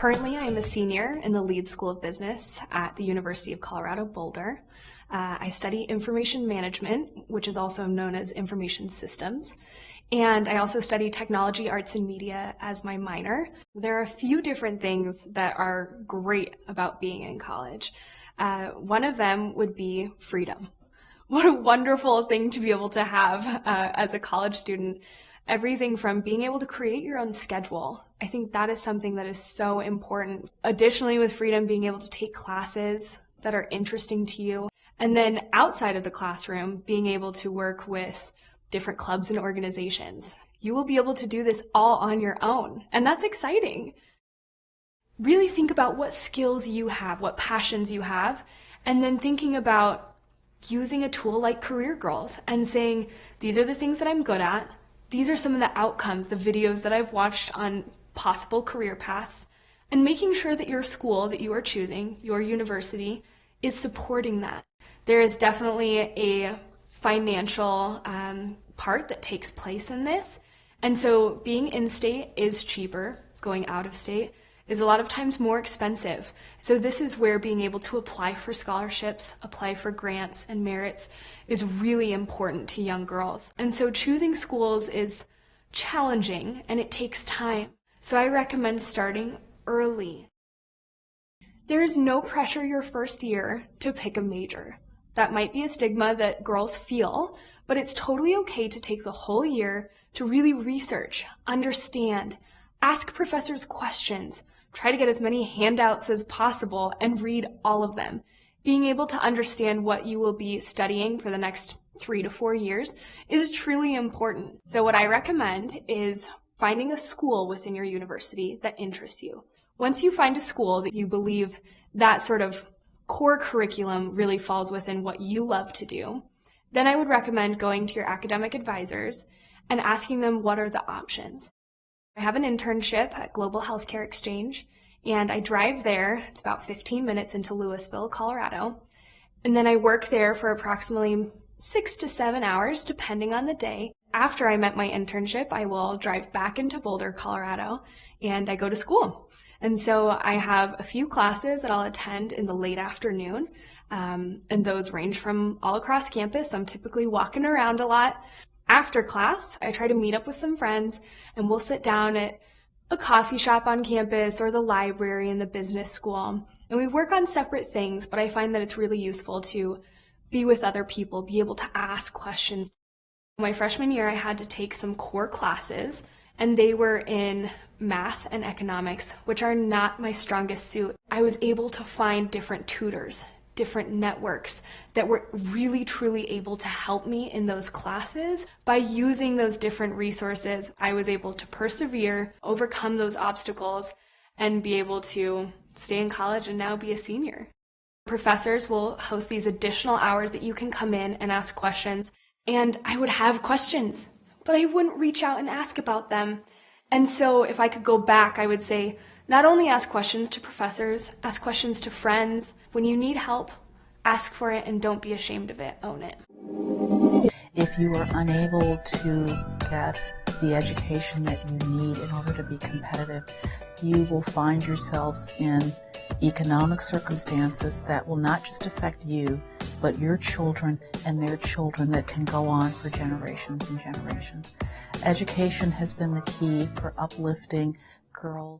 Currently, I am a senior in the Lead School of Business at the University of Colorado Boulder. I study information management, which is also known as information systems. And I also study technology, arts, and media as my minor. There are a few different things that are great about being in college. One of them would be freedom. What a wonderful thing to be able to have as a college student. Everything from being able to create your own schedule. I think that is something that is so important. Additionally, with freedom, being able to take classes that are interesting to you. And then outside of the classroom, being able to work with different clubs and organizations. You will be able to do this all on your own, and that's exciting. Really think about what skills you have, what passions you have, and then thinking about using a tool like Career Girls and saying, these are the things that I'm good at. These are some of the outcomes, the videos that I've watched on possible career paths, and making sure that your school that you are choosing, your university, is supporting that. There is definitely a financial part that takes place in this, and so being in-state is cheaper. Going out of state is a lot of times more expensive. So this is where being able to apply for scholarships, apply for grants and merits is really important to young girls. And so choosing schools is challenging and it takes time. So I recommend starting early. There is no pressure your first year to pick a major. That might be a stigma that girls feel, but it's totally okay to take the whole year to really research, understand, ask professors questions, try to get as many handouts as possible and read all of them. Being able to understand what you will be studying for the next 3 to 4 years is truly important. So what I recommend is finding a school within your university that interests you. Once you find a school that you believe that sort of core curriculum really falls within what you love to do, then I would recommend going to your academic advisors and asking them what are the options. I have an internship at Global Healthcare Exchange, and I drive there. It's about 15 minutes into Louisville, Colorado. And then I work there for approximately 6 to 7 hours, depending on the day. After I'm at my internship, I will drive back into Boulder, Colorado, and I go to school. And so I have a few classes that I'll attend in the late afternoon, and those range from all across campus. So I'm typically walking around a lot. After class, I try to meet up with some friends and we'll sit down at a coffee shop on campus or the library in the business school. And we work on separate things, but I find that it's really useful to be with other people, be able to ask questions. My freshman year, I had to take some core classes, and they were in math and economics, which are not my strongest suit. I was able to find different tutors, different networks that were really truly able to help me in those classes. By using those different resources, I was able to persevere, overcome those obstacles, and be able to stay in college and now be a senior. Professors will host these additional hours that you can come in and ask questions, and I would have questions, but I wouldn't reach out and ask about them. And so if I could go back, I would say, not only ask questions to professors, ask questions to friends. When you need help, ask for it and don't be ashamed of it. Own it. If you are unable to get the education that you need in order to be competitive, you will find yourselves in economic circumstances that will not just affect you, but your children and their children that can go on for generations and generations. Education has been the key for uplifting girls.